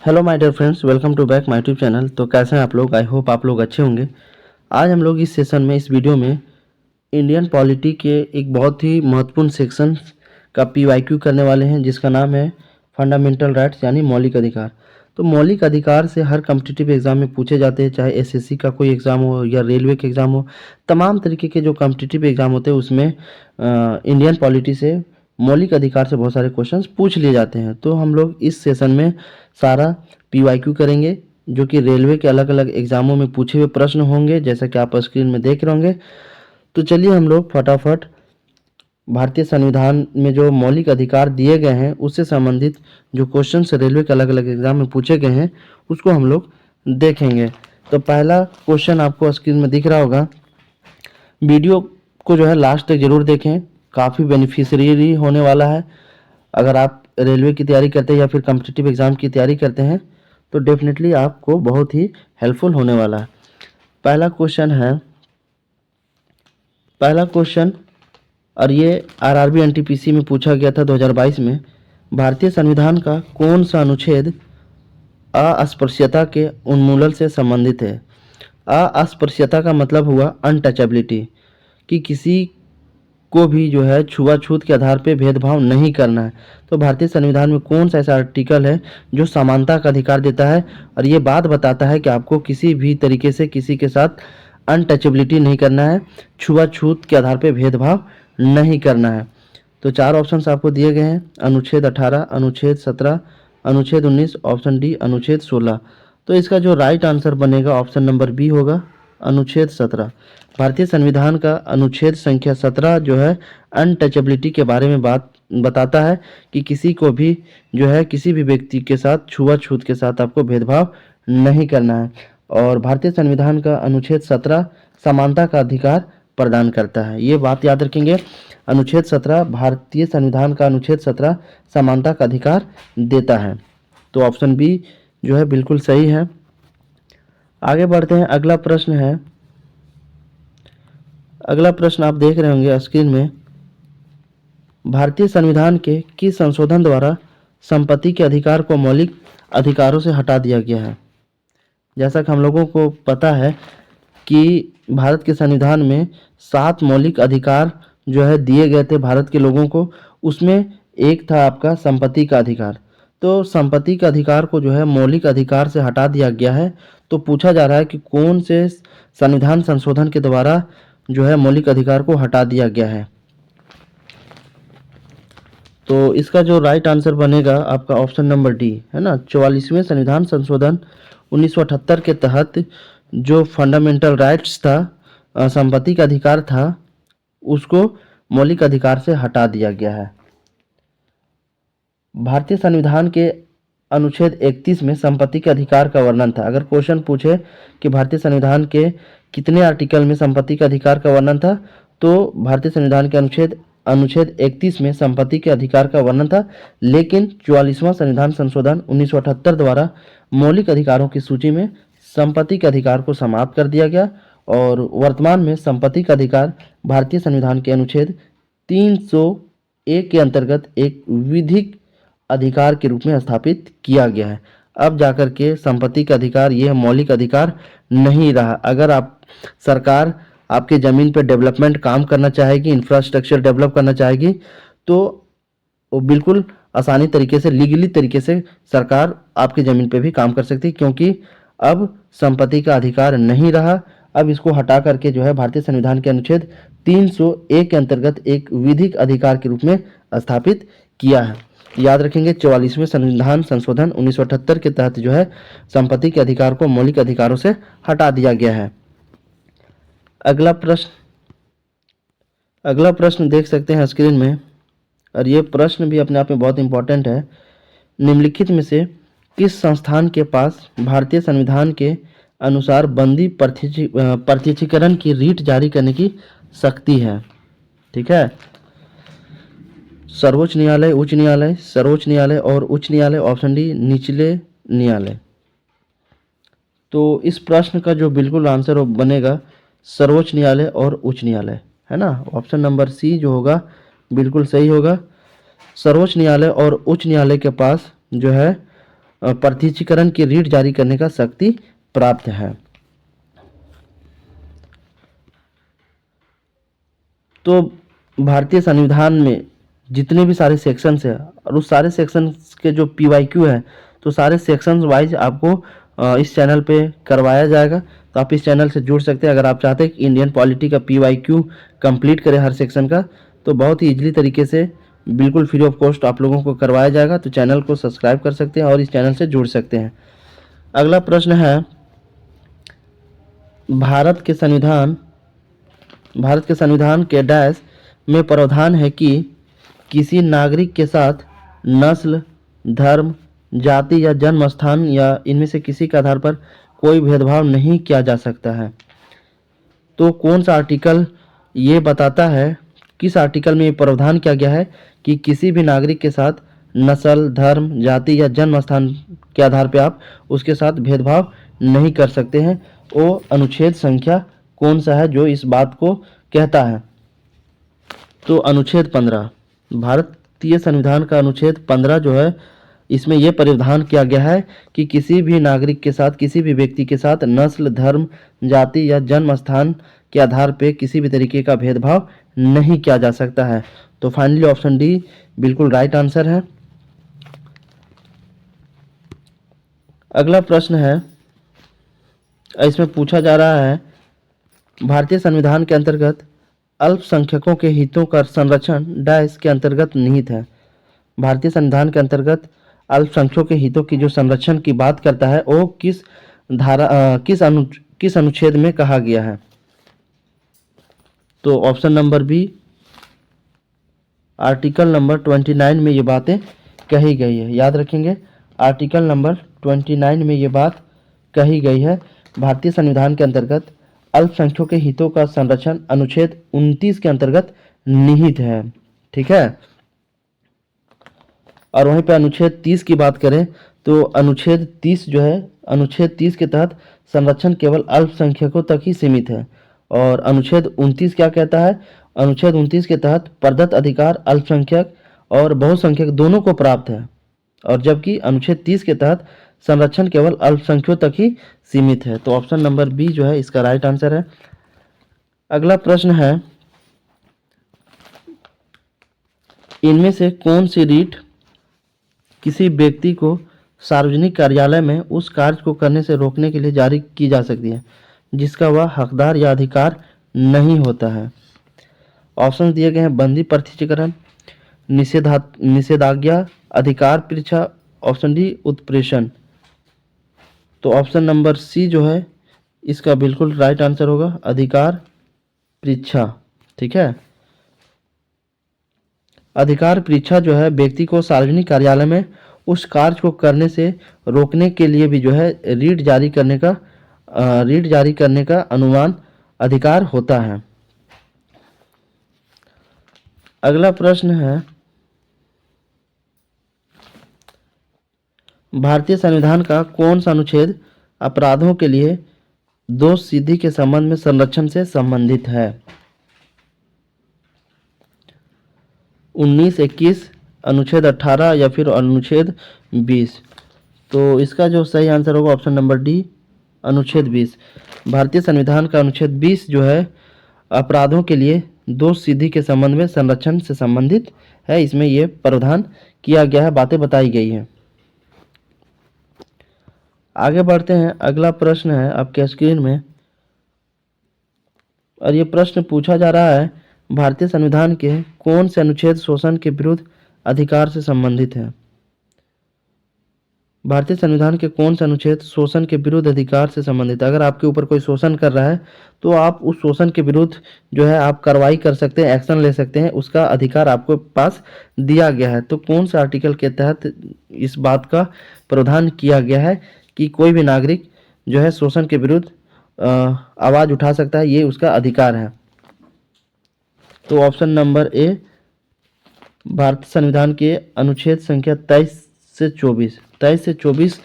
Hello my dear friends, welcome to back my YouTube channel. तो कैसे हैं आप लोग? आई होप आप लोग अच्छे होंगे। आज हम लोग इस सेशन में, इस वीडियो में इंडियन पॉलिटी के एक बहुत ही महत्वपूर्ण सेक्शन का पीवाईक्यू करने वाले हैं, जिसका नाम है फंडामेंटल राइट्स यानी मौलिक अधिकार। तो मौलिक अधिकार से हर कॉम्पिटिटिव एग्जाम में पूछे जाते हैं, चाहे एसएससी का कोई एग्ज़ाम हो या रेलवे के एग्ज़ाम हो। तमाम तरीके के जो कॉम्पिटिटिव एग्ज़ाम होते हैं उसमें इंडियन पॉलिटी से मौलिक अधिकार से बहुत सारे क्वेश्चंस पूछ लिए जाते हैं। तो हम लोग इस सेशन में सारा पीवाईक्यू करेंगे, जो कि रेलवे के अलग अलग एग्जामों में पूछे हुए प्रश्न होंगे, जैसा कि आप स्क्रीन में देख रहे होंगे। तो चलिए हम लोग फटाफट भारतीय संविधान में जो मौलिक अधिकार दिए गए हैं उससे संबंधित जो क्वेश्चन रेलवे के अलग अलग एग्जाम में पूछे गए हैं उसको हम लोग देखेंगे। तो पहला क्वेश्चन आपको स्क्रीन में दिख रहा होगा। वीडियो को जो है लास्ट तक जरूर देखें, काफ़ी बेनिफिशियरी होने वाला है। अगर आप रेलवे की तैयारी करते हैं या फिर कॉम्पिटिटिव एग्ज़ाम की तैयारी करते हैं तो डेफिनेटली आपको बहुत ही हेल्पफुल होने वाला है। पहला क्वेश्चन और ये आरआरबी एनटीपीसी में पूछा गया था 2022 में। भारतीय संविधान का कौन सा अनुच्छेद अस्पृश्यता के उन्मूलन से संबंधित है? अस्पृश्यता का मतलब हुआ अनटचेबिलिटी, कि किसी को भी जो है छुआछूत के आधार पे भेदभाव नहीं करना है। तो भारतीय संविधान में कौन सा ऐसा आर्टिकल है जो समानता का अधिकार देता है और ये बात बताता है कि आपको किसी भी तरीके से किसी के साथ अनटचेबिलिटी नहीं करना है, छुआछूत के आधार पे भेदभाव नहीं करना है। तो चार ऑप्शंस आपको दिए गए हैं: अनुच्छेद 18, अनुच्छेद 17, अनुच्छेद 19, ऑप्शन डी अनुच्छेद 16। तो इसका जो राइट आंसर बनेगा ऑप्शन नंबर बी होगा, अनुच्छेद 17। भारतीय संविधान का अनुच्छेद संख्या 17 जो है अनटचेबिलिटी के बारे में बात बताता है कि किसी को भी जो है किसी भी व्यक्ति के साथ छुआछूत के साथ आपको भेदभाव नहीं करना है। और भारतीय संविधान का अनुच्छेद 17 समानता का अधिकार प्रदान करता है। ये बात याद रखेंगे, अनुच्छेद 17, भारतीय संविधान का अनुच्छेद 17 समानता का अधिकार देता है। तो ऑप्शन बी जो है बिल्कुल सही है। आगे बढ़ते हैं। अगला प्रश्न आप देख रहे होंगे स्क्रीन में। भारतीय संविधान के किस संशोधन द्वारा संपत्ति के अधिकार को मौलिक अधिकारों से हटा दिया गया है? जैसा कि हम लोगों को पता है कि भारत के संविधान में 7 मौलिक अधिकार जो है दिए गए थे भारत के लोगों को। उसमें एक था आपका संपत्ति का अधिकार। तो संपत्ति के अधिकार को जो है मौलिक अधिकार से हटा दिया गया है। तो पूछा जा रहा है कि कौन से संविधान संशोधन के द्वारा जो है मौलिक अधिकार को हटा दिया गया है। तो इसका जो राइट आंसर बनेगा आपका ऑप्शन नंबर डी है ना। 44वें संविधान संशोधन 1978 के तहत जो फंडामेंटल राइट्स था, संपत्ति का अधिकार था, उसको मौलिक अधिकार से हटा दिया गया है। भारतीय संविधान के अनुच्छेद 31 में संपत्ति के अधिकार का वर्णन था। अगर क्वेश्चन पूछे कि भारतीय संविधान के कितने आर्टिकल में संपत्ति के अधिकार का वर्णन था, तो भारतीय संविधान के अनुच्छेद 31 में संपत्ति के अधिकार का वर्णन था। लेकिन 44वां संविधान संशोधन 1978 द्वारा मौलिक अधिकारों की सूची में संपत्ति के अधिकार को समाप्त कर दिया गया और वर्तमान में संपत्ति का अधिकार भारतीय संविधान के अनुच्छेद 301 के अंतर्गत एक विधिक अधिकार के रूप में स्थापित किया गया है। अब जाकर के संपत्ति का अधिकार यह मौलिक अधिकार नहीं रहा। अगर आप सरकार आपके ज़मीन पर डेवलपमेंट काम करना चाहेगी, इंफ्रास्ट्रक्चर डेवलप करना चाहेगी, तो वो बिल्कुल आसानी तरीके से, लीगली तरीके से सरकार आपकी ज़मीन पे भी काम कर सकती है, क्योंकि अब संपत्ति का अधिकार नहीं रहा। अब इसको हटा करके जो है भारतीय संविधान के अनुच्छेद 301 के अंतर्गत एक विधिक अधिकार के रूप में स्थापित किया है। याद रखेंगे, 44वें संविधान संशोधन 1978 के तहत जो है संपत्ति के अधिकार को मौलिक अधिकारों से हटा दिया गया है। अगला प्रश्न देख सकते हैं स्क्रीन में, और ये प्रश्न भी अपने आप में बहुत इंपॉर्टेंट है। निम्नलिखित में से किस संस्थान के पास भारतीय संविधान के अनुसार बंदी प्रत्यक्षीकरण की रीट जारी करने की शक्ति है? ठीक है, सर्वोच्च न्यायालय, उच्च न्यायालय, सर्वोच्च न्यायालय और उच्च न्यायालय, ऑप्शन डी निचले न्यायालय। तो इस प्रश्न का जो बिल्कुल आंसर बनेगा सर्वोच्च न्यायालय और उच्च न्यायालय, है ना। ऑप्शन नंबर सी जो होगा बिल्कुल सही होगा। सर्वोच्च न्यायालय और उच्च न्यायालय के पास जो है प्रत्यक्षीकरण की रीट जारी करने का शक्ति प्राप्त है। तो भारतीय संविधान में जितने भी सारे सेक्शंस है और उस सारे सेक्शंस के जो पीवाईक्यू है, तो सारे सेक्शंस वाइज आपको इस चैनल पे करवाया जाएगा। तो आप इस चैनल से जुड़ सकते हैं। अगर आप चाहते हैं कि इंडियन पॉलिटी का पीवाईक्यू कंप्लीट करें हर सेक्शन का, तो बहुत ही ईजिली तरीके से बिल्कुल फ्री ऑफ कॉस्ट आप लोगों को करवाया जाएगा। तो चैनल को सब्सक्राइब कर सकते हैं और इस चैनल से जुड़ सकते हैं। अगला प्रश्न है, भारत के संविधान के डैश में प्रावधान है कि किसी नागरिक के साथ नस्ल, धर्म, जाति या जन्म स्थान या इनमें से किसी के आधार पर कोई भेदभाव नहीं किया जा सकता है। तो कौन सा आर्टिकल ये बताता है, किस आर्टिकल में ये प्रावधान किया गया है कि किसी भी नागरिक के साथ नस्ल, धर्म, जाति या जन्म स्थान के आधार पर आप उसके साथ भेदभाव नहीं कर सकते हैं? वो अनुच्छेद संख्या कौन सा है जो इस बात को कहता है? तो अनुच्छेद 15, भारतीय संविधान का अनुच्छेद 15 जो है, इसमें यह प्रावधान किया गया है कि किसी भी नागरिक के साथ, किसी भी व्यक्ति के साथ नस्ल, धर्म, जाति या जन्म स्थान के आधार पर किसी भी तरीके का भेदभाव नहीं किया जा सकता है। तो फाइनली ऑप्शन डी बिल्कुल राइट आंसर है। अगला प्रश्न है, इसमें पूछा जा रहा है, भारतीय संविधान के अंतर्गत अल्पसंख्यकों के हितों का संरक्षण डैश के अंतर्गत निहित है। भारतीय संविधान के अंतर्गत अल्पसंख्यकों के हितों की जो संरक्षण की बात करता है, वो किस अनुच्छेद में कहा गया है? तो option number B, article number 29 में ये बातें कही गई है। याद रखेंगे, आर्टिकल नंबर 29 में ये बात कही गई है। भारतीय संविधान के अंतर्गत अल्पसंख्यकों के हितों का संरक्षण अनुच्छेद 29 के अंतर्गत निहित है। ठीक है। और वहीं पे अनुच्छेद 30 की बात करें तो अनुच्छेद 30 जो है, अनुच्छेद 30 के तहत संरक्षण केवल अल्पसंख्यकों तक ही सीमित है। और अनुच्छेद 29 क्या कहता है? अनुच्छेद 29 के तहत प्रदत्त अधिकार अल्पसंख्यक और बहुसंख्यक दोनों को प्राप्त है, और जबकि अनुच्छेद 30 के तहत संरक्षण केवल अल्पसंख्यकों तक ही सीमित है। तो ऑप्शन नंबर बी जो है इसका राइट आंसर है। अगला प्रश्न है, इनमें से कौन सी रीट किसी व्यक्ति को सार्वजनिक कार्यालय में उस कार्य को करने से रोकने के लिए जारी की जा सकती है जिसका वह हकदार या अधिकार नहीं होता है? ऑप्शन दिए गए हैं, बंदी प्रत्यक्षीकरण, निषेधाज्ञा, अधिकार परीक्षा, ऑप्शन डी उत्प्रेषण। तो ऑप्शन नंबर सी जो है इसका बिल्कुल राइट आंसर होगा, अधिकार परीक्षा। ठीक है। अधिकार परीक्षा जो है व्यक्ति को सार्वजनिक कार्यालय में उस कार्य को करने से रोकने के लिए भी जो है रीट जारी करने का अनुमान अधिकार होता है। अगला प्रश्न है, भारतीय संविधान का कौन सा अनुच्छेद अपराधों के लिए दोष सिद्धि के संबंध में संरक्षण से संबंधित है? 19, 21, अनुच्छेद 18 या फिर अनुच्छेद 20? तो इसका जो सही आंसर होगा ऑप्शन नंबर डी, अनुच्छेद 20। भारतीय संविधान का अनुच्छेद 20 जो है अपराधों के लिए दोष सिद्धि के संबंध में संरक्षण से संबंधित है। इसमें यह प्रावधान किया गया है, बातें बताई गई हैं। आगे बढ़ते हैं। अगला प्रश्न है आपके स्क्रीन में, और ये प्रश्न पूछा जा रहा है, भारतीय संविधान के कौन से अनुच्छेद शोषण के विरुद्ध अधिकार से संबंधित है? भारतीय संविधान के कौन सा अनुच्छेद शोषण के विरुद्ध अधिकार से संबंधित है? अगर आपके ऊपर कोई शोषण कर रहा है तो आप उस शोषण के विरुद्ध जो है आप कार्रवाई कर सकते हैं, एक्शन ले सकते हैं, उसका अधिकार आपको पास दिया गया है। तो कौन सा आर्टिकल के तहत इस बात का प्रावधान किया गया है कि कोई भी नागरिक जो है शोषण के विरुद्ध आवाज उठा सकता है, ये उसका अधिकार है? तो ऑप्शन नंबर ए, भारतीय संविधान के अनुच्छेद संख्या 23 से 24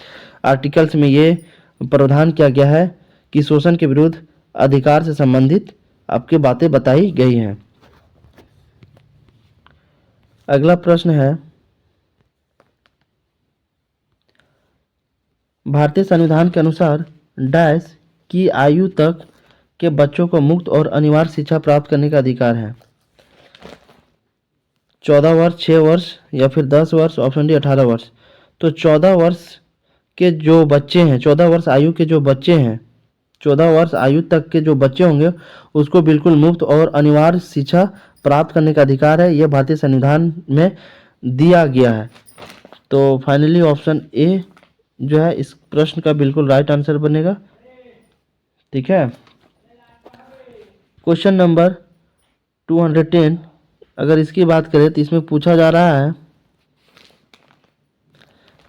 आर्टिकल्स में ये प्रावधान किया गया है कि शोषण के विरुद्ध अधिकार से संबंधित आपकी बातें बताई गई हैं। अगला प्रश्न है, भारतीय संविधान के अनुसार डैश की आयु तक के बच्चों को मुफ्त और अनिवार्य शिक्षा प्राप्त करने का अधिकार है? 14 वर्ष, 6 वर्ष या फिर 10 वर्ष, ऑप्शन डी 18 वर्ष। तो 14 वर्ष के जो बच्चे हैं, 14 वर्ष आयु के जो बच्चे हैं, 14 वर्ष आयु तक के जो बच्चे होंगे उसको बिल्कुल मुफ्त और अनिवार्य शिक्षा प्राप्त करने का अधिकार है, यह भारतीय संविधान में दिया गया है। तो फाइनली ऑप्शन ए जो है इस प्रश्न का बिल्कुल राइट आंसर बनेगा। ठीक है। क्वेश्चन नंबर 210, अगर इसकी बात करें तो इसमें पूछा जा रहा है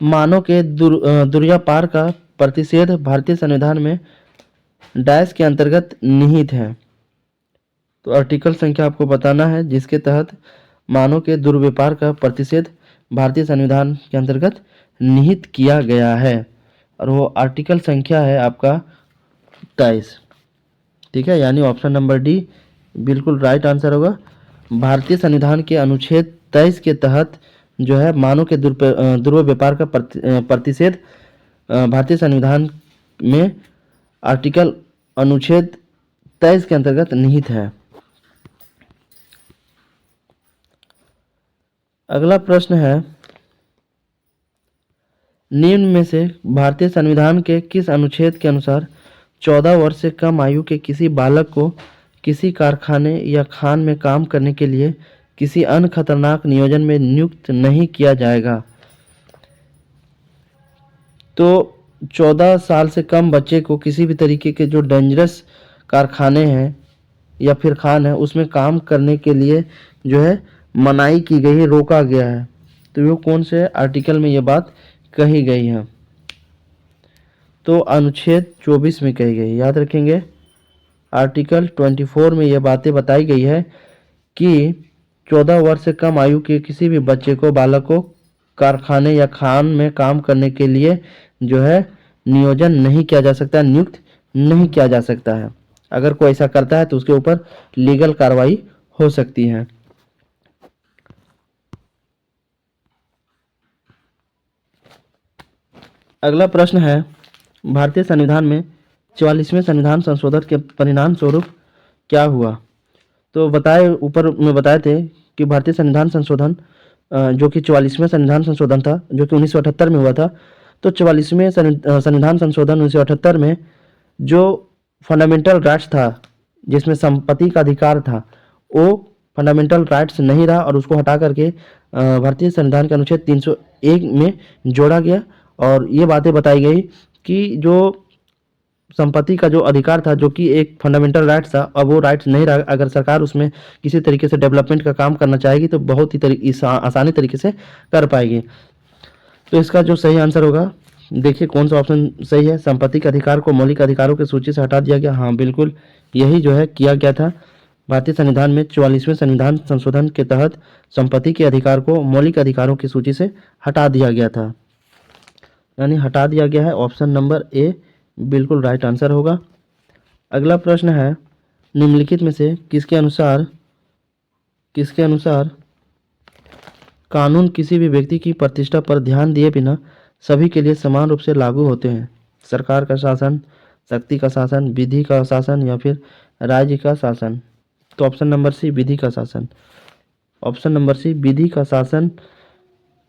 मानव के दुर्व्यापार का प्रतिषेध भारतीय संविधान में डैश के अंतर्गत निहित है। तो आर्टिकल संख्या आपको बताना है जिसके तहत मानव के दुर्व्यापार का प्रतिषेध भारतीय संविधान के अंतर्गत निहित किया गया है, और वो आर्टिकल संख्या है आपका 23। ठीक है, यानी ऑप्शन नंबर डी बिल्कुल राइट आंसर होगा। भारतीय संविधान के अनुच्छेद 23 के तहत जो है मानव के दुर्व्यापार का प्रतिषेध भारतीय संविधान में आर्टिकल अनुच्छेद 23 के अंतर्गत निहित है। अगला प्रश्न है, निम्न में से भारतीय संविधान के किस अनुच्छेद के अनुसार 14 वर्ष से कम आयु के किसी बालक को किसी कारखाने या खान में काम करने के लिए किसी अन्य खतरनाक नियोजन में नियुक्त नहीं किया जाएगा? तो 14 साल से कम बच्चे को किसी भी तरीके के जो डेंजरस कारखाने हैं या फिर खान है उसमें काम करने के लिए जो है मनाही की गई है, रोका गया है। तो वो कौन से आर्टिकल में ये बात कही गई है? तो अनुच्छेद 24 में कही गई, याद रखेंगे। आर्टिकल 24 में ये बातें बताई गई है कि 14 वर्ष से कम आयु के किसी भी बच्चे को, बालक को कारखाने या खान में काम करने के लिए जो है नियोजन नहीं किया जा सकता, नियुक्त नहीं किया जा सकता है। अगर कोई ऐसा करता है तो उसके ऊपर लीगल कार्रवाई हो सकती है। अगला प्रश्न है, भारतीय संविधान में 44वें संविधान संशोधन के परिणाम स्वरूप क्या हुआ? तो ऊपर में बताए थे कि भारतीय संविधान संशोधन जो कि 44वें संविधान संशोधन था जो कि 1978 में हुआ था। तो 44वें संविधान संशोधन 1978 में जो फंडामेंटल राइट्स था जिसमें संपत्ति का अधिकार था वो फंडामेंटल राइट्स नहीं रहा और उसको हटा करके भारतीय संविधान के अनुच्छेद 301 में जोड़ा गया, और ये बातें बताई गई कि जो संपत्ति का जो अधिकार था जो कि एक फंडामेंटल राइट्स था, अब वो राइट्स नहीं रहा। अगर सरकार उसमें किसी तरीके से डेवलपमेंट का काम करना चाहेगी तो बहुत ही आसानी तरीके से कर पाएगी। तो इसका जो सही आंसर होगा, देखिए कौन सा ऑप्शन सही है। संपत्ति के अधिकार को मौलिक अधिकारों की सूची से हटा दिया गया। हाँ बिल्कुल, यही जो है किया गया था। भारतीय संविधान में 44वें संविधान संशोधन के तहत संपत्ति के अधिकार को मौलिक अधिकारों की सूची से हटा दिया गया था, यानी हटा दिया गया है। ऑप्शन नंबर ए बिल्कुल राइट आंसर होगा। अगला प्रश्न है, निम्नलिखित में से किसके अनुसार कानून किसी भी व्यक्ति की प्रतिष्ठा पर ध्यान दिए बिना सभी के लिए समान रूप से लागू होते हैं? सरकार का शासन, शक्ति का शासन, विधि का शासन या फिर राज्य का शासन? तो ऑप्शन नंबर सी विधि का शासन। ऑप्शन नंबर सी विधि का शासन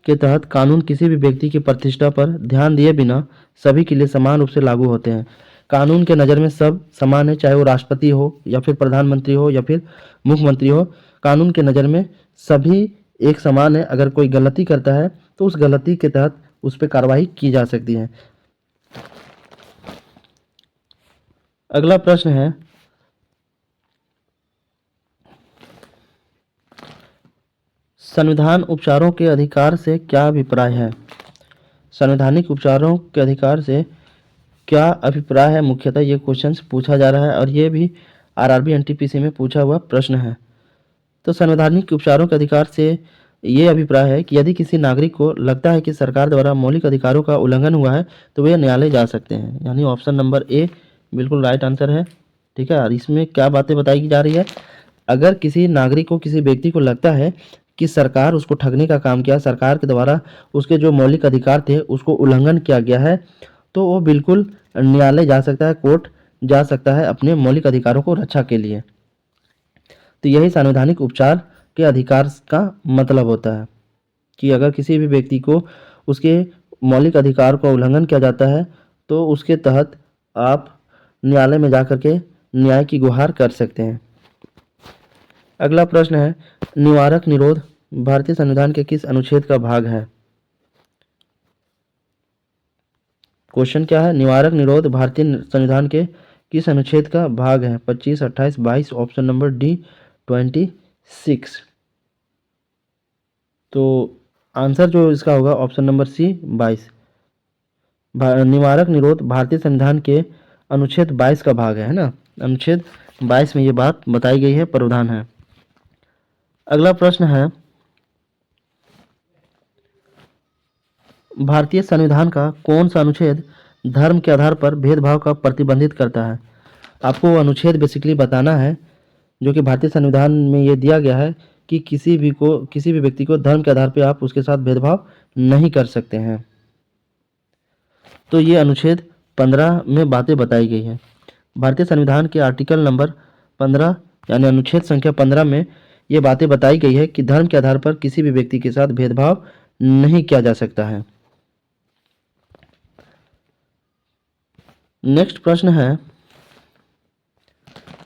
के तहत कानून किसी भी व्यक्ति की प्रतिष्ठा पर ध्यान दिए बिना सभी के लिए समान रूप से लागू होते हैं। कानून के नज़र में सब समान है, चाहे वो राष्ट्रपति हो या फिर प्रधानमंत्री हो या फिर मुख्यमंत्री हो। कानून के नज़र में सभी एक समान है। अगर कोई गलती करता है तो उस गलती के तहत उस पर कार्रवाई की जा सकती है। अगला प्रश्न है, संविधान उपचारों के अधिकार से क्या अभिप्राय है? संवैधानिक उपचारों के अधिकार से क्या अभिप्राय है, मुख्यतः ये क्वेश्चन पूछा जा रहा है और ये भी आरआरबी एनटीपीसी में पूछा हुआ प्रश्न है। तो संवैधानिक उपचारों के अधिकार से ये अभिप्राय है कि यदि किसी नागरिक को लगता है कि सरकार द्वारा मौलिक अधिकारों का उल्लंघन हुआ है तो वे न्यायालय जा सकते हैं, यानी ऑप्शन नंबर ए बिल्कुल राइट आंसर है। ठीक है, और इसमें क्या बातें बताई जा रही है, अगर किसी नागरिक को, किसी व्यक्ति को लगता है कि सरकार उसको ठगने का काम किया, सरकार के द्वारा उसके जो मौलिक अधिकार थे उसको उल्लंघन किया गया है, तो वो बिल्कुल न्यायालय जा सकता है, कोर्ट जा सकता है अपने मौलिक अधिकारों को रक्षा के लिए। तो यही संवैधानिक उपचार के अधिकार का मतलब होता है कि अगर किसी भी व्यक्ति को उसके मौलिक अधिकार का उल्लंघन किया जाता है तो उसके तहत आप न्यायालय में जाकर के न्याय की गुहार कर सकते हैं। अगला प्रश्न है, निवारक निरोध भारतीय संविधान के किस अनुच्छेद का भाग है? क्वेश्चन क्या है, निवारक निरोध भारतीय संविधान के किस अनुच्छेद का भाग है? 25, 28, 22, ऑप्शन नंबर डी 26। तो आंसर जो इसका होगा ऑप्शन नंबर सी 22। निवारक निरोध भारतीय संविधान के अनुच्छेद 22 का भाग है ना। अनुच्छेद 22 में ये बात बताई गई है, प्रावधान है। अगला प्रश्न है, भारतीय संविधान का कौन सा अनुच्छेद धर्म के आधार पर भेदभाव का प्रतिबंधित करता है? आपको वो अनुच्छेद बेसिकली बताना है जो कि भारतीय संविधान में ये दिया गया है कि किसी भी व्यक्ति को धर्म के आधार पर आप उसके साथ भेदभाव नहीं कर सकते हैं। तो ये अनुच्छेद 15 में बातें बताई गई है। भारतीय संविधान के आर्टिकल नंबर 15 यानी अनुच्छेद संख्या 15 में ये बातें बताई गई है कि धर्म के आधार पर किसी भी व्यक्ति के साथ भेदभाव नहीं किया जा सकता है। नेक्स्ट प्रश्न है,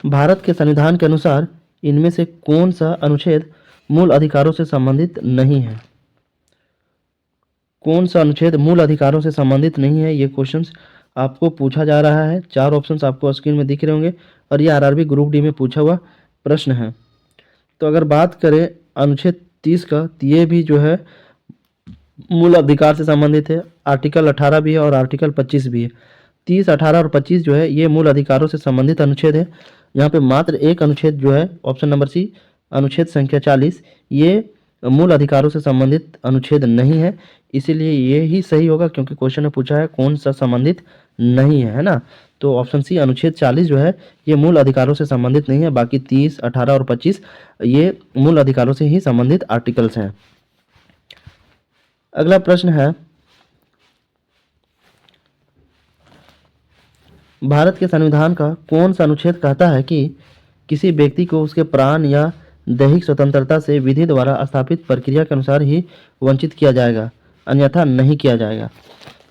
भारत के संविधान के अनुसार इनमें से कौन सा अनुच्छेद मूल अधिकारों से संबंधित नहीं है? कौन सा अनुच्छेद मूल अधिकारों से संबंधित नहीं है, ये क्वेश्चंस आपको पूछा जा रहा है। 4 ऑप्शंस आपको स्क्रीन में दिख रहे होंगे और ये आरआरबी ग्रुप डी में पूछा हुआ प्रश्न है। तो अगर बात करें अनुच्छेद 30 का, तो ये भी जो है मूल अधिकार से संबंधित है। आर्टिकल 18 भी है और आर्टिकल 25 भी है। 30, 18 और 25 जो है ये मूल अधिकारों से संबंधित अनुच्छेद है। यहाँ पे मात्र एक अनुच्छेद जो है ऑप्शन नंबर सी अनुच्छेद संख्या 40 ये मूल अधिकारों से संबंधित अनुच्छेद नहीं है, इसीलिए ये ही सही होगा क्योंकि क्वेश्चन में पूछा है कौन सा संबंधित नहीं है ना। तो ऑप्शन सी अनुच्छेद 40 जो है ये मूल अधिकारों से संबंधित नहीं है, बाकी 30, 18 और 25 ये मूल अधिकारों से ही संबंधित आर्टिकल्स हैं। अगला प्रश्न है, भारत के संविधान का कौन सा अनुच्छेद कहता है कि किसी व्यक्ति को उसके प्राण या दैहिक स्वतंत्रता से विधि द्वारा स्थापित प्रक्रिया के अनुसार ही वंचित किया जाएगा, अन्यथा नहीं किया जाएगा?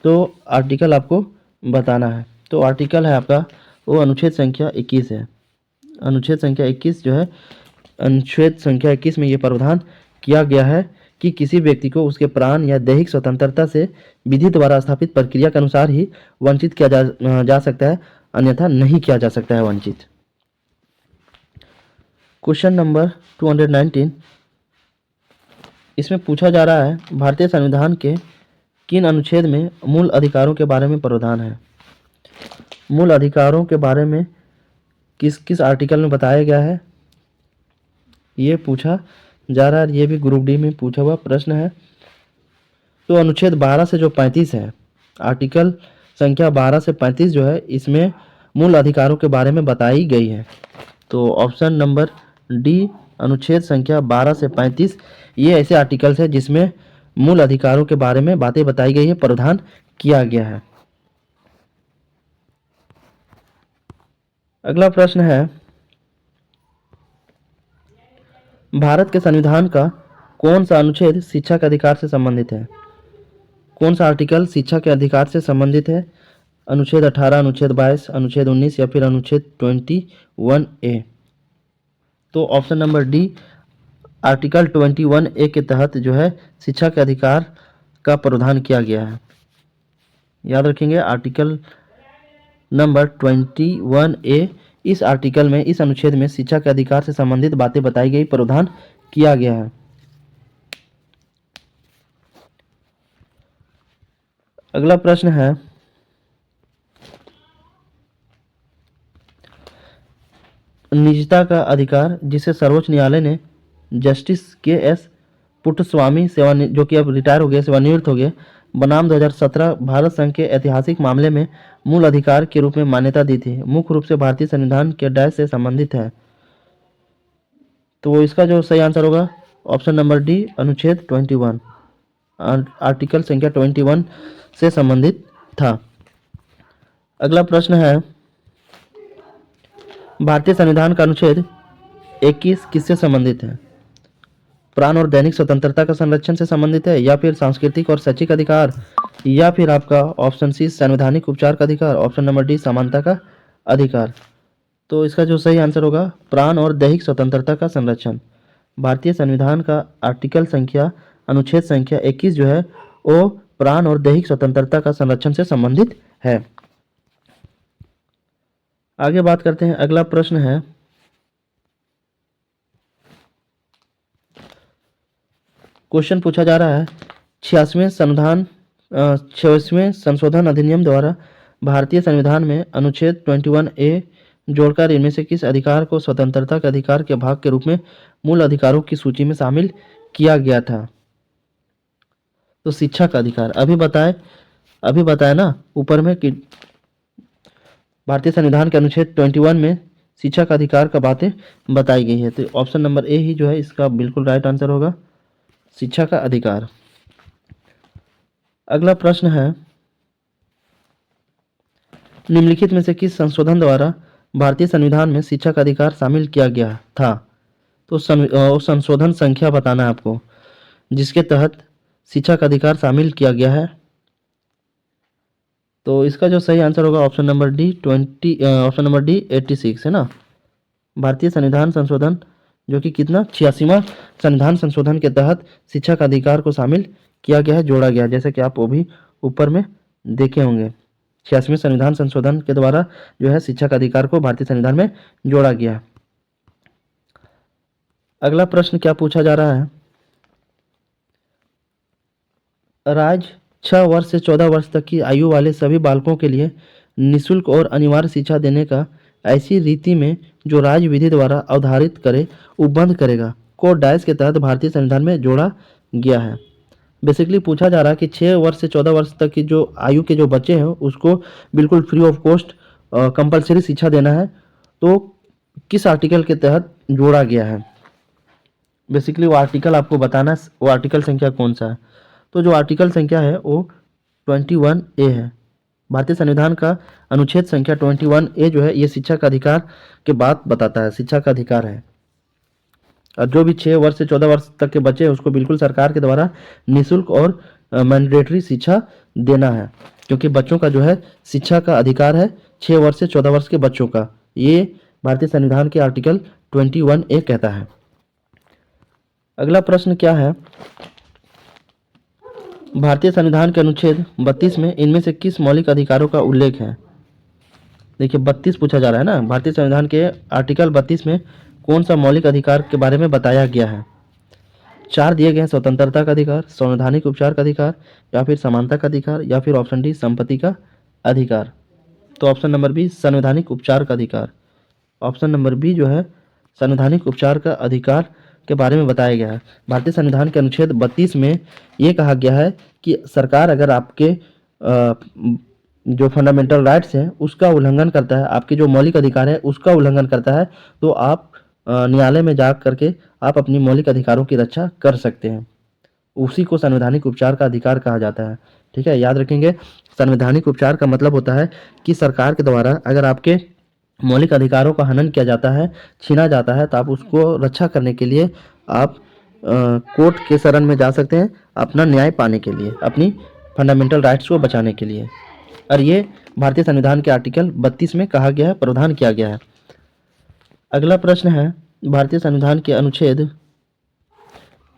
तो आर्टिकल आपको बताना है। तो आर्टिकल है आपका वो अनुच्छेद संख्या 21 है। अनुच्छेद संख्या 21 जो है, अनुच्छेद संख्या 21 में ये प्रावधान किया गया है कि किसी व्यक्ति को उसके प्राण या दैहिक स्वतंत्रता से विधि द्वारा स्थापित प्रक्रिया के अनुसार ही वंचित किया जा सकता है, अन्यथा नहीं किया जा सकता है वंचित। क्वेश्चन नंबर 219, इसमें पूछा जा रहा है भारतीय संविधान के किन अनुच्छेद में मूल अधिकारों के बारे में प्रावधान है? मूल अधिकारों के बारे में किस किस आर्टिकल में बताया गया है ये पूछा जा रहा है। ये भी ग्रुप डी में पूछा हुआ प्रश्न है। तो अनुच्छेद 12 से जो 35 है, आर्टिकल संख्या 12 से 35 जो है इसमें मूल अधिकारों के बारे में बताई गई है। तो ऑप्शन नंबर डी अनुच्छेद संख्या 12 से 35 ये ऐसे आर्टिकल्स है जिसमें मूल अधिकारों के बारे में बातें बताई गई है, प्रावधान किया गया है। अगला प्रश्न है, भारत के संविधान का कौन सा अनुच्छेद शिक्षा के अधिकार से संबंधित है? कौन सा आर्टिकल शिक्षा के अधिकार से संबंधित है? अनुच्छेद 18, अनुच्छेद 22, अनुच्छेद 19 या फिर अनुच्छेद 21A? तो option number D article 21A के तहत जो है शिक्षा के अधिकार का प्रावधान किया गया है। याद रखेंगे आर्टिकल नंबर 21A, इस आर्टिकल में इस अनुच्छेद में शिक्षा के अधिकार से संबंधित बातें बताई गई, प्रावधान किया गया है। अगला प्रश्न है, निजता का अधिकार जिसे सर्वोच्च न्यायालय ने जस्टिस KS पुट्टस्वामी जो कि अब रिटायर हो गए, सेवानिवृत्त हो गए, बनाम 2017 भारत संघ के ऐतिहासिक मामले में मूल अधिकार के रूप में मान्यता दी थी, मुख्य रूप से भारतीय संविधान के डैश से संबंधित है? तो इसका जो सही आंसर होगा ऑप्शन नंबर डी अनुच्छेद 21, आर्टिकल संख्या 21 से संबंधित था। अगला प्रश्न है, भारतीय संविधान का अनुच्छेद 21 किससे संबंधित है? प्राण और दैनिक स्वतंत्रता का संरक्षण से संबंधित है, या फिर सांस्कृतिक और शैक्षिक अधिकार, या फिर आपका ऑप्शन सी संवैधानिक उपचार का अधिकार, ऑप्शन नंबर डी समानता का अधिकार। तो इसका जो सही आंसर होगा प्राण और दैहिक स्वतंत्रता का संरक्षण। भारतीय संविधान का आर्टिकल संख्या अनुच्छेद संख्या 21 जो है वो प्राण और दैहिक स्वतंत्रता का संरक्षण से संबंधित है। आगे बात करते हैं। अगला प्रश्न है, क्वेश्चन पूछा जा रहा है 86वें संशोधन अधिनियम द्वारा भारतीय संविधान में अनुच्छेद 21A जोड़कर इनमें से किस अधिकार को स्वतंत्रता के अधिकार के भाग के रूप में मूल अधिकारों की सूची में शामिल किया गया था? तो शिक्षा का अधिकार। अभी बताए ना ऊपर में कि भारतीय संविधान के अनुच्छेद 21 में शिक्षा का अधिकार का बातें बताई गई है। तो ऑप्शन नंबर ए ही जो है इसका बिल्कुल राइट आंसर होगा, शिक्षा का अधिकार। अगला प्रश्न है, निम्नलिखित में से किस संशोधन द्वारा भारतीय संविधान में शिक्षा का अधिकार शामिल किया गया था? तो संशोधन संख्या बताना है आपको जिसके तहत शिक्षा का अधिकार शामिल किया गया है। तो इसका जो सही आंसर होगा ऑप्शन नंबर डी 86 है ना। भारतीय संविधान संशोधन जो कि कितना 86वां संविधान संशोधन के तहत शिक्षा का अधिकार को शामिल किया गया है, जोड़ा गया है, जैसे कि आप वो भी ऊपर में देखे होंगे। 86वें संविधान संशोधन के द्वारा जो है शिक्षा का अधिकार को भारतीय संविधान में जोड़ा गया है। अगला प्रश्न क्या पूछा जा रहा है, राज्य 6 वर्ष से 14 वर्ष तक की आयु वाले सभी बालकों के लिए निःशुल्क और अनिवार्य शिक्षा देने का ऐसी रीति में जो राज्य विधि द्वारा अवधारित करे उपबंध करेगा को डैश के तहत भारतीय संविधान में जोड़ा गया है। बेसिकली पूछा जा रहा है कि 6 वर्ष से 14 वर्ष तक की जो आयु के जो बच्चे हैं उसको बिल्कुल फ्री ऑफ कॉस्ट कंपलसरी शिक्षा देना है, तो किस आर्टिकल के तहत जोड़ा गया है? बेसिकली वो आर्टिकल आपको बताना है, वो आर्टिकल संख्या कौन सा है। तो जो आर्टिकल संख्या है वो 21A है। भारतीय संविधान का अनुच्छेद संख्या 21A जो है ये शिक्षा का अधिकार के बात बताता है, शिक्षा का अधिकार है। और जो भी 6 वर्ष से 14 वर्ष तक के बच्चे हैं उसको बिल्कुल सरकार के द्वारा निःशुल्क और मैंडेटरी शिक्षा देना है, क्योंकि बच्चों का जो है शिक्षा का अधिकार है 6 वर्ष से 14 वर्ष के बच्चों का, ये भारतीय संविधान के आर्टिकल 21A कहता है। अगला प्रश्न क्या है, भारतीय संविधान के अनुच्छेद 32 में इनमें से किस मौलिक अधिकारों का उल्लेख है? देखिए 32 पूछा जा रहा है ना। भारतीय संविधान के आर्टिकल 32 में कौन सा मौलिक अधिकार के बारे में बताया गया है? 4 दिए गए हैं, स्वतंत्रता का अधिकार, संवैधानिक उपचार का अधिकार, या फिर समानता का अधिकार, या फिर ऑप्शन डी संपत्ति का अधिकार। तो ऑप्शन नंबर बी संवैधानिक उपचार का अधिकार। ऑप्शन नंबर बी जो है संवैधानिक उपचार का अधिकार के बारे में बताया गया है। भारतीय संविधान के अनुच्छेद 32 में ये कहा गया है कि सरकार अगर आपके जो फंडामेंटल राइट्स हैं उसका उल्लंघन करता है, आपके जो मौलिक अधिकार है उसका उल्लंघन करता है, तो आप न्यायालय में जा करके आप अपनी मौलिक अधिकारों की रक्षा कर सकते हैं। उसी को संवैधानिक उपचार का अधिकार कहा जाता है। ठीक है, याद रखेंगे। संवैधानिक उपचार का मतलब होता है कि सरकार के द्वारा अगर आपके मौलिक अधिकारों का हनन किया जाता है, छीना जाता है, तो आप उसको रक्षा करने के लिए आप कोर्ट के शरण में जा सकते हैं अपना न्याय पाने के लिए, अपनी फंडामेंटल राइट्स को बचाने के लिए। और ये भारतीय संविधान के आर्टिकल 32 में कहा गया है, प्रावधान किया गया है। अगला प्रश्न है, भारतीय संविधान के अनुच्छेद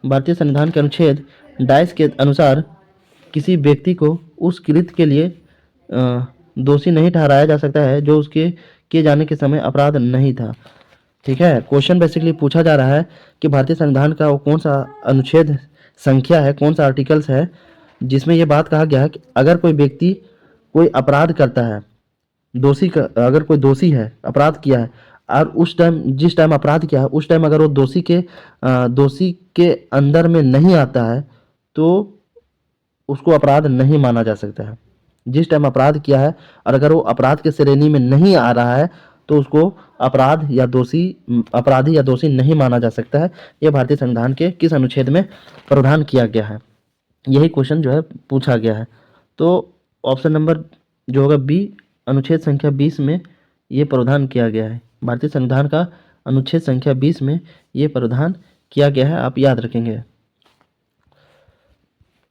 22 के अनुसार किसी व्यक्ति को उस कृत्य के लिए दोषी नहीं ठहराया जा सकता है जो उसके किए जाने के समय अपराध नहीं था। ठीक है, क्वेश्चन बेसिकली पूछा जा रहा है कि भारतीय संविधान का वो कौन सा अनुच्छेद संख्या है, कौन सा आर्टिकल्स है जिसमें ये बात कहा गया है कि अगर कोई व्यक्ति कोई अपराध करता है, अगर कोई दोषी है, अपराध किया है, और उस टाइम जिस टाइम अपराध किया है उस टाइम अगर वो दोषी के अंदर में नहीं आता है तो उसको अपराध नहीं माना जा सकता है। जिस टाइम अपराध किया है और अगर वो अपराध के श्रेणी में नहीं आ रहा है तो उसको अपराधी या दोषी नहीं माना जा सकता है। यह भारतीय संविधान के किस अनुच्छेद में प्रावधान किया गया है, यही क्वेश्चन जो है पूछा गया है। तो ऑप्शन नंबर जो होगा बी अनुच्छेद संख्या 20 में ये प्रावधान किया गया है। भारतीय संविधान का अनुच्छेद संख्या 20 में ये प्रावधान किया गया है, आप याद रखेंगे।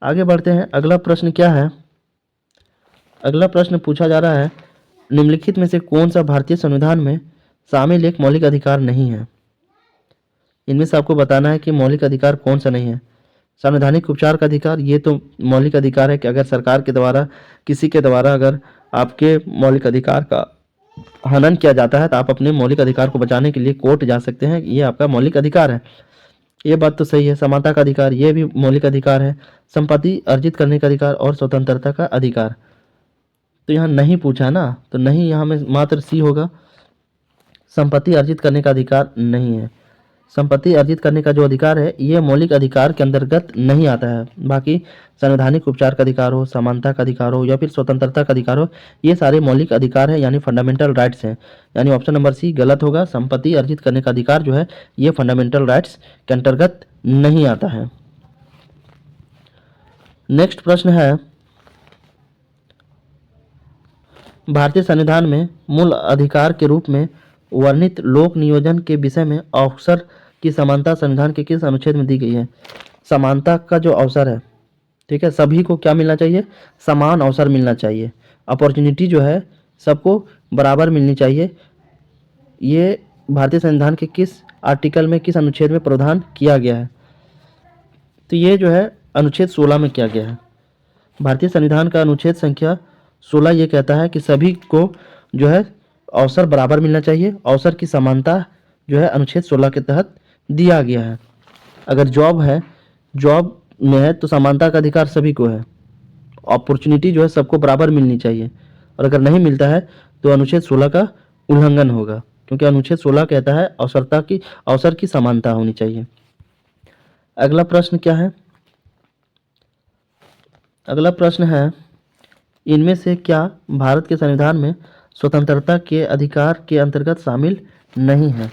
आगे बढ़ते हैं। अगला प्रश्न क्या है? अगला प्रश्न पूछा जा रहा है, निम्नलिखित में से कौन सा भारतीय संविधान में शामिल एक मौलिक अधिकार नहीं है? इनमें से आपको बताना है कि मौलिक अधिकार कौन सा नहीं है। संवैधानिक उपचार का अधिकार, ये तो मौलिक अधिकार है कि अगर सरकार के द्वारा, किसी के द्वारा अगर आपके मौलिक अधिकार का हनन किया जाता है तो आप अपने मौलिक अधिकार को बचाने के लिए कोर्ट जा सकते हैं, ये आपका मौलिक अधिकार है। ये बात तो सही है। समानता का अधिकार, ये भी मौलिक अधिकार है। संपत्ति अर्जित करने का अधिकार और स्वतंत्रता का अधिकार, तो यहाँ नहीं पूछा ना, तो नहीं, यहाँ में मात्र सी होगा। संपत्ति अर्जित करने का अधिकार नहीं है। संपत्ति अर्जित करने का जो अधिकार है ये मौलिक अधिकार के अंतर्गत नहीं आता है। बाकी संवैधानिक उपचार का अधिकार हो, समानता का अधिकार हो या फिर स्वतंत्रता का अधिकार हो, ये सारे मौलिक अधिकार हैं, यानी फंडामेंटल राइट्स हैं। यानी ऑप्शन नंबर सी गलत होगा। संपत्ति अर्जित करने का अधिकार जो है ये फंडामेंटल राइट्स के अंतर्गत नहीं आता है। नेक्स्ट प्रश्न है, भारतीय संविधान में मूल अधिकार के रूप में वर्णित लोक नियोजन के विषय में अवसर की समानता संविधान के किस अनुच्छेद में दी गई है? समानता का जो अवसर है, ठीक है, सभी को क्या मिलना चाहिए? समान अवसर मिलना चाहिए। अपॉर्चुनिटी जो है सबको बराबर मिलनी चाहिए। ये भारतीय संविधान के किस आर्टिकल में, किस अनुच्छेद में प्रावधान किया गया है? तो ये जो है अनुच्छेद 16 में किया गया है। भारतीय संविधान का अनुच्छेद संख्या 16 ये कहता है कि सभी को जो है अवसर बराबर मिलना चाहिए। अवसर की समानता जो है अनुच्छेद 16 के तहत दिया गया है। अगर जॉब है, जॉब में है तो समानता का अधिकार सभी को है। अपॉर्चुनिटी जो है सबको बराबर मिलनी चाहिए, और अगर नहीं मिलता है तो अनुच्छेद 16 का उल्लंघन होगा, क्योंकि अनुच्छेद 16 कहता है अवसर की समानता होनी चाहिए। अगला प्रश्न क्या है? अगला प्रश्न है, इनमें से क्या भारत के संविधान में स्वतंत्रता के अधिकार के अंतर्गत शामिल नहीं है?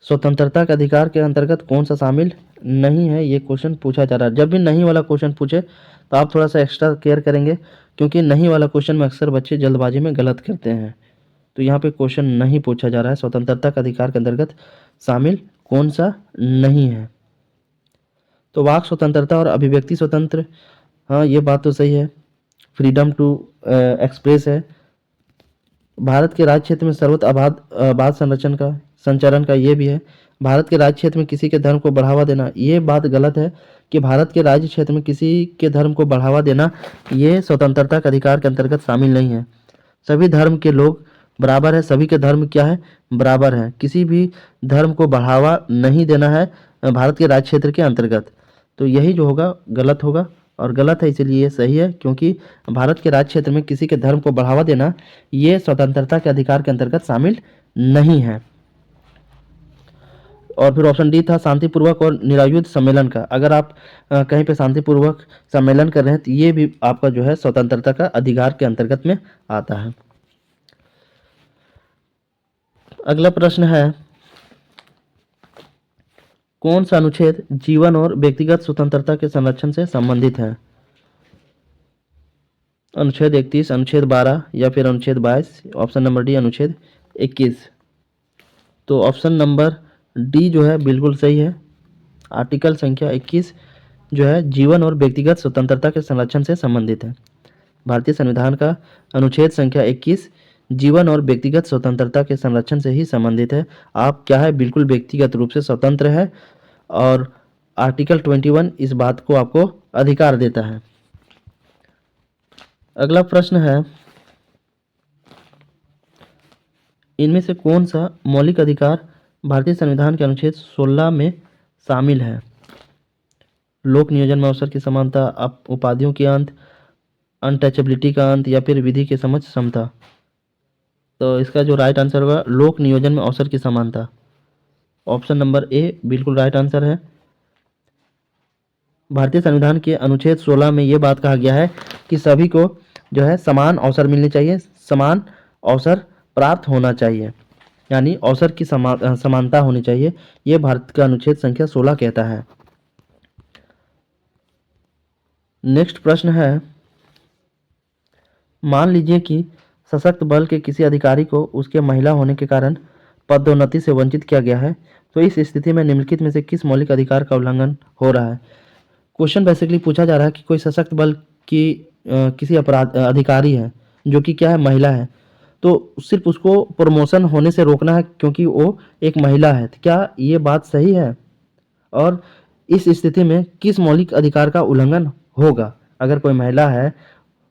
स्वतंत्रता के अधिकार के अंतर्गत कौन सा शामिल नहीं है, ये क्वेश्चन पूछा जा रहा है। जब भी नहीं वाला क्वेश्चन पूछे तो आप थोड़ा सा एक्स्ट्रा केयर करेंगे, क्योंकि नहीं वाला क्वेश्चन में अक्सर बच्चे जल्दबाजी में गलत करते हैं। तो यहाँ पे क्वेश्चन नहीं पूछा जा रहा है स्वतंत्रता के अधिकार के अंतर्गत शामिल कौन सा नहीं है। तो वाक स्वतंत्रता और अभिव्यक्ति स्वतंत्र, हाँ ये बात तो सही है। फ्रीडम टू एक्सप्रेस है। भारत के राज्य क्षेत्र में सर्वत्र आबाद संचरण का ये भी है। भारत के राज्य क्षेत्र में किसी के धर्म को बढ़ावा देना, ये बात गलत है कि भारत के राज्य क्षेत्र में किसी के धर्म को बढ़ावा देना ये स्वतंत्रता के अधिकार के अंतर्गत शामिल नहीं है। सभी धर्म के लोग बराबर है। सभी के धर्म क्या है? बराबर है। किसी भी धर्म को बढ़ावा नहीं देना है भारत के राज्य क्षेत्र के अंतर्गत। तो यही जो होगा गलत होगा, और गलत है इसलिए ये सही है, क्योंकि भारत के राज्य क्षेत्र में किसी के धर्म को बढ़ावा देना ये स्वतंत्रता के अधिकार के अंतर्गत शामिल नहीं है। और फिर ऑप्शन डी था शांतिपूर्वक और निरायुध सम्मेलन का। अगर आप कहीं पे शांतिपूर्वक सम्मेलन कर रहे हैं तो ये भी आपका जो है स्वतंत्रता का अधिकार के अंतर्गत में आता है। अगला प्रश्न है, कौन सा अनुच्छेद जीवन और व्यक्तिगत स्वतंत्रता के संरक्षण से संबंधित है? अनुच्छेद 31, अनुच्छेद 12 या फिर अनुच्छेद 22? ऑप्शन नंबर डी अनुच्छेद 21। तो ऑप्शन नंबर डी जो है बिल्कुल सही है। आर्टिकल संख्या 21 जो है जीवन और व्यक्तिगत स्वतंत्रता के संरक्षण से संबंधित है। भारतीय संविधान का अनुच्छेद संख्या 21 जीवन और व्यक्तिगत स्वतंत्रता के संरक्षण से ही संबंधित है। आप क्या है, बिल्कुल व्यक्तिगत रूप से स्वतंत्र है, और आर्टिकल 21 इस बात को आपको अधिकार देता है। अगला प्रश्न है, इनमें से कौन सा मौलिक अधिकार भारतीय संविधान के अनुच्छेद 16 में शामिल है? लोक नियोजन में अवसर की समानता, उपाधियों के अंत, अनटचेबिलिटी का अंत, या फिर विधि के समक्ष समता? तो इसका जो राइट आंसर होगा लोक नियोजन में अवसर की समानता। ऑप्शन नंबर ए बिल्कुल राइट आंसर है। भारतीय संविधान के अनुच्छेद 16 में ये बात कहा गया है कि सभी को जो है समान अवसर मिलने चाहिए, समान अवसर प्राप्त होना चाहिए, यानी अवसर की समानता होनी चाहिए। ये भारत का अनुच्छेद संख्या 16 कहता है। नेक्स्ट प्रश्न है, मान लीजिए कि सशक्त बल के किसी अधिकारी को उसके महिला होने के कारण पदोन्नति से वंचित किया गया है, तो इस स्थिति में निम्नलिखित में से किस मौलिक अधिकार का उल्लंघन हो रहा है। क्वेश्चन बेसिकली पूछा जा रहा है कि कोई सशक्त बल की किसी अपराध अधिकारी है जो कि क्या है, महिला है, तो सिर्फ उसको प्रमोशन होने से रोकना है क्योंकि वो एक महिला है। तो क्या ये बात सही है? और इस स्थिति में किस मौलिक अधिकार का उल्लंघन होगा? अगर कोई महिला है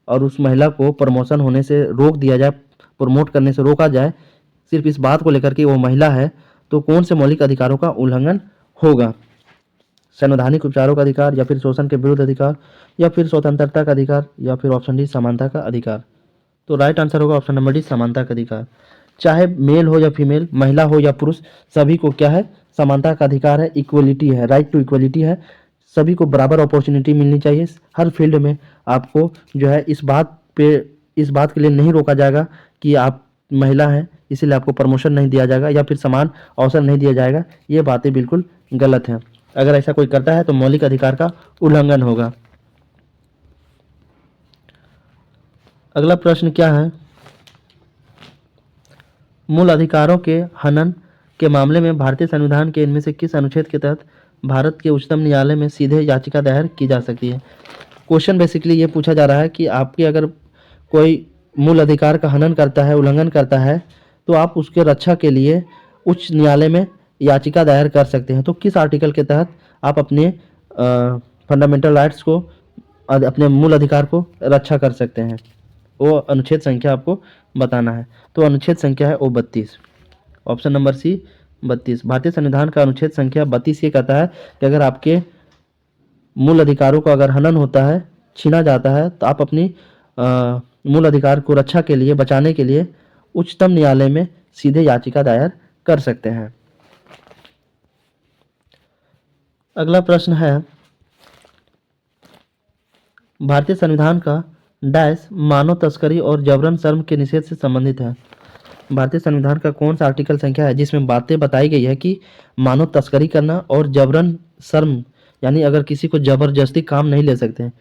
और उस महिला को प्रमोशन होने से रोक दिया जाए, प्रमोट करने से रोका जाए, सिर्फ इस बात को लेकर के वो महिला है, तो कौन से मौलिक अधिकारों का उल्लंघन होगा? संवैधानिक उपचारों का अधिकार, या फिर शोषण के विरुद्ध अधिकार, या फिर स्वतंत्रता का अधिकार, या फिर ऑप्शन डी समानता का अधिकार। तो राइट आंसर होगा ऑप्शन नंबर डी, समानता का अधिकार। चाहे मेल हो या फीमेल, महिला हो या पुरुष, सभी को क्या है, समानता का अधिकार है, इक्वलिटी है, राइट टू इक्वलिटी है। सभी को बराबर अपॉर्चुनिटी मिलनी चाहिए हर फील्ड में। आपको जो है इस बात के लिए नहीं रोका जाएगा कि आप महिला हैं इसीलिए आपको प्रमोशन नहीं दिया जाएगा या फिर समान अवसर नहीं दिया जाएगा। ये बातें बिल्कुल गलत हैं। अगर ऐसा कोई करता है तो मौलिक अधिकार का उल्लंघन होगा। अगला प्रश्न क्या है? मूल अधिकारों के हनन के मामले में भारतीय संविधान के इनमें से किस अनुच्छेद के तहत भारत के उच्चतम न्यायालय में सीधे याचिका दायर की जा सकती है? क्वेश्चन बेसिकली ये पूछा जा रहा है कि आपके अगर कोई मूल अधिकार का हनन करता है, उल्लंघन करता है, तो आप उसके रक्षा के लिए उच्च न्यायालय में याचिका दायर कर सकते हैं। तो किस आर्टिकल के तहत आप अपने फंडामेंटल राइट्स को, अपने मूल अधिकार को रक्षा कर सकते हैं? वो अनुच्छेद संख्या आपको बताना है। तो अनुच्छेद संख्या है वो 32, ऑप्शन नंबर सी 32। भारतीय संविधान का अनुच्छेद संख्या 32 ये कहता है कि अगर आपके मूल अधिकारों का अगर हनन होता है, छीना जाता है, तो आप अपनी मूल अधिकार को रक्षा के लिए, बचाने के लिए उच्चतम न्यायालय में सीधे याचिका दायर कर सकते हैं। अगला प्रश्न है, भारतीय संविधान का डैश मानव तस्करी और जबरन श्रम के निषेध से संबंधित है? भारतीय संविधान का कौन सा आर्टिकल संख्या है जिसमें बातें बताई गई है कि मानव तस्करी करना और जबरन श्रम, यानी अगर किसी को जबरदस्ती काम नहीं ले सकते हैं,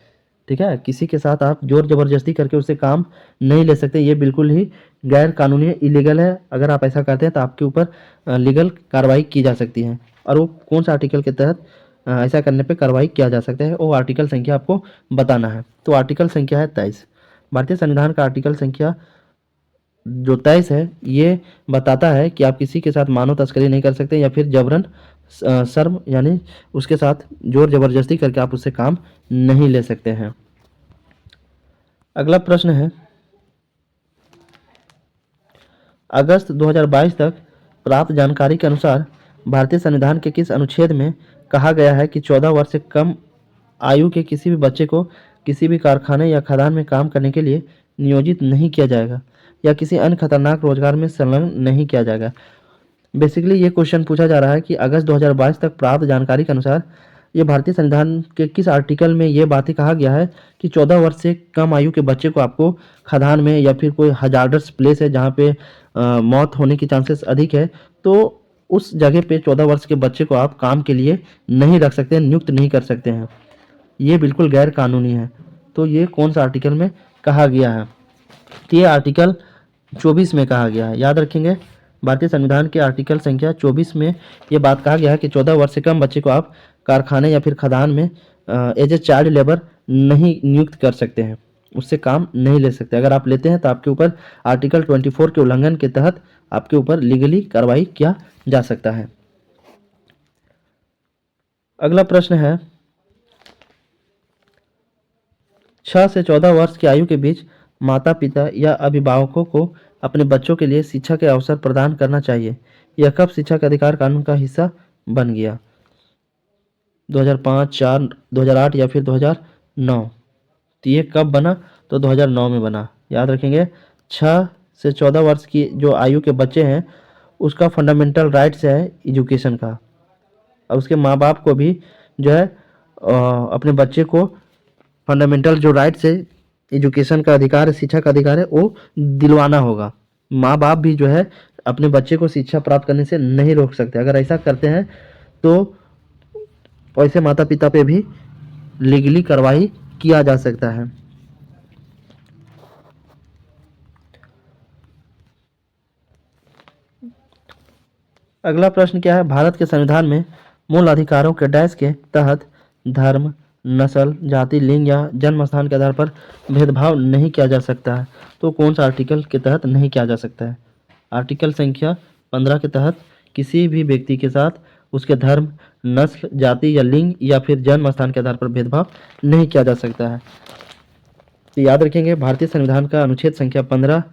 ठीक है, किसी के साथ आप जोर जबरदस्ती करके उससे काम नहीं ले सकते, ये बिल्कुल ही गैर कानूनी है, इलीगल है। अगर आप ऐसा करते हैं तो आपके ऊपर लीगल कार्रवाई की जा सकती है। और वो कौन सा आर्टिकल के तहत ऐसा करने पे कार्रवाई किया जा सकता है, वो आर्टिकल संख्या आपको बताना है। तो आर्टिकल संख्या है 23। भारतीय संविधान का आर्टिकल संख्या जो 23 है ये बताता है कि आप किसी के साथ मानव तस्करी नहीं कर सकते या फिर जबरन श्रम, यानी उसके साथ जोर जबरदस्ती करके आप उससे काम नहीं ले सकते हैं। अगला प्रश्न है, अगस्त 2022 तक प्राप्त जानकारी के अनुसार भारतीय संविधान के किस अनुच्छेद में कहा गया है कि 14 वर्ष से कम आयु के किसी भी बच्चे को किसी भी कारखाने या खदान में काम करने के लिए नियोजित नहीं किया जाएगा या किसी अन्य खतरनाक रोजगार में संलग्न नहीं किया जाएगा? बेसिकली ये क्वेश्चन पूछा जा रहा है कि अगस्त 2022 तक प्राप्त जानकारी के अनुसार ये भारतीय संविधान के किस आर्टिकल में ये बातें कहा गया है कि 14 वर्ष से कम आयु के बच्चे को आपको खदान में या फिर कोई हजार्डस प्लेस है जहाँ पे मौत होने की चांसेस अधिक है, तो उस जगह पे 14 वर्ष के बच्चे को आप काम के लिए नहीं रख सकते, नियुक्त नहीं कर सकते हैं। ये बिल्कुल गैर कानूनी है। तो ये कौन सा आर्टिकल में कहा गया है? तो ये आर्टिकल 24 में कहा गया है, याद रखेंगे। भारतीय संविधान के आर्टिकल संख्या 24 में ये बात कहा गया है कि 14 वर्ष से कम बच्चे को आप कारखाने या फिर खदान में एज ए चाइल्ड लेबर नहीं नियुक्त कर सकते हैं, उससे काम नहीं ले सकते। अगर आप लेते हैं तो आपके ऊपर आर्टिकल 24 के उल्लंघन के तहत आपके ऊपर लीगली कार्रवाई किया जा सकता है। अगला प्रश्न है, 6 से 14 वर्ष की आयु के बीच माता पिता या अभिभावकों को अपने बच्चों के लिए शिक्षा के अवसर प्रदान करना चाहिए। यह कब शिक्षा के अधिकार कानून का हिस्सा बन गया? 2005, 4, 2008 या फिर 2009? तो ये कब बना? तो 2009 में बना, याद रखेंगे। 6 से 14 वर्ष की जो आयु के बच्चे हैं उसका फंडामेंटल राइट्स है एजुकेशन का, और उसके माँ बाप को भी जो है अपने बच्चे को फंडामेंटल जो राइट्स है, एजुकेशन का अधिकार है, शिक्षा का अधिकार है, वो दिलवाना होगा। माँ बाप भी जो है अपने बच्चे को शिक्षा प्राप्त करने से नहीं रोक सकते। अगर ऐसा करते हैं तो वैसे माता पिता पे भी लीगली कार्रवाई किया जा सकता है। अगला प्रश्न क्या है, भारत के संविधान में मूल अधिकारों के डैश के तहत धर्म, नस्ल, जाति, लिंग या जन्म स्थान के आधार पर भेदभाव नहीं किया जा सकता है। तो कौन सा आर्टिकल के तहत नहीं किया जा सकता है? आर्टिकल संख्या 15 के तहत किसी भी व्यक्ति के साथ उसके धर्म, नस्ल, जाति या लिंग या फिर जन्म स्थान के आधार पर भेदभाव नहीं किया जा सकता है। तो याद रखेंगे, भारतीय संविधान का अनुच्छेद संख्या 15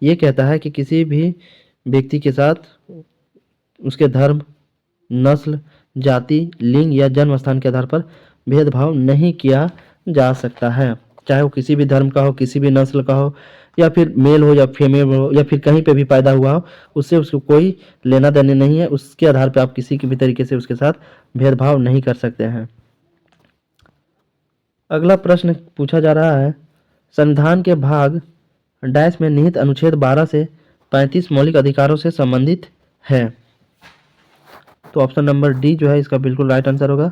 ये कहता है कि किसी भी व्यक्ति के साथ उसके धर्म, नस्ल, जाति, लिंग या जन्म स्थान के आधार पर भेदभाव नहीं किया जा सकता है। चाहे वो किसी भी धर्म का हो, किसी भी नस्ल का हो, या फिर मेल हो या फीमेल हो, या फिर कहीं पे भी पैदा हुआ हो, उससे उसको कोई लेना देना नहीं है। उसके आधार पर आप किसी भी तरीके से उसके साथ भेदभाव नहीं कर सकते हैं। अगला प्रश्न पूछा जा रहा है, संविधान के भाग डैश में निहित अनुच्छेद 12 से 35 मौलिक अधिकारों से संबंधित है। तो ऑप्शन नंबर डी जो है इसका बिल्कुल राइट आंसर होगा।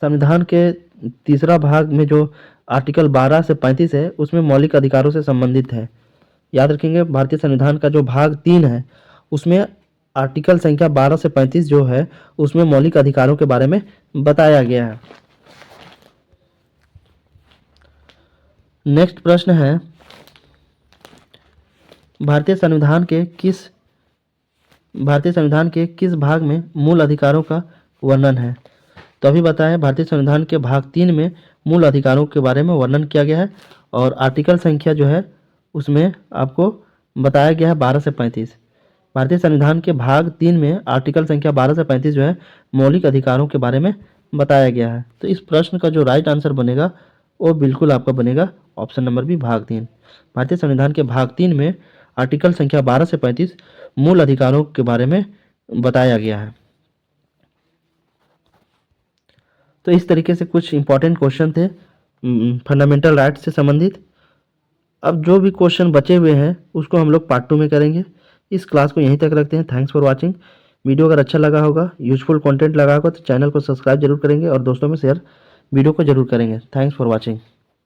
संविधान के तीसरा भाग में जो आर्टिकल 12 से 35 है उसमें मौलिक अधिकारों से संबंधित है। याद रखेंगे, भारतीय संविधान का जो भाग 3 है उसमें आर्टिकल संख्या 12 से 35 जो है उसमें मौलिक अधिकारों के बारे में बताया गया है। नेक्स्ट प्रश्न है, भारतीय संविधान के किस भाग में मूल अधिकारों का वर्णन है? तो अभी बताएं, भारतीय संविधान के भाग 3 में मूल अधिकारों के बारे में वर्णन किया गया है और आर्टिकल संख्या जो है उसमें आपको बताया गया है 12 से 35। भारतीय संविधान के भाग 3 में आर्टिकल संख्या 12 से 35 जो है मौलिक अधिकारों के बारे में बताया गया है। तो इस प्रश्न का जो राइट आंसर बनेगा वो बिल्कुल आपका बनेगा ऑप्शन नंबर बी, भाग 3। भारतीय संविधान के भाग 3 में आर्टिकल संख्या 12 से 35 मूल अधिकारों के बारे में बताया गया है। तो इस तरीके से कुछ इंपॉर्टेंट क्वेश्चन थे फंडामेंटल राइट से संबंधित। अब जो भी क्वेश्चन बचे हुए हैं उसको हम लोग पार्ट 2 में करेंगे। इस क्लास को यहीं तक रखते हैं। Thanks for watching. वीडियो अगर अच्छा लगा होगा, यूजफुल कंटेंट लगा होगा तो चैनल को सब्सक्राइब जरूर करेंगे और दोस्तों में शेयर वीडियो को जरूर करेंगे। Thanks for watching.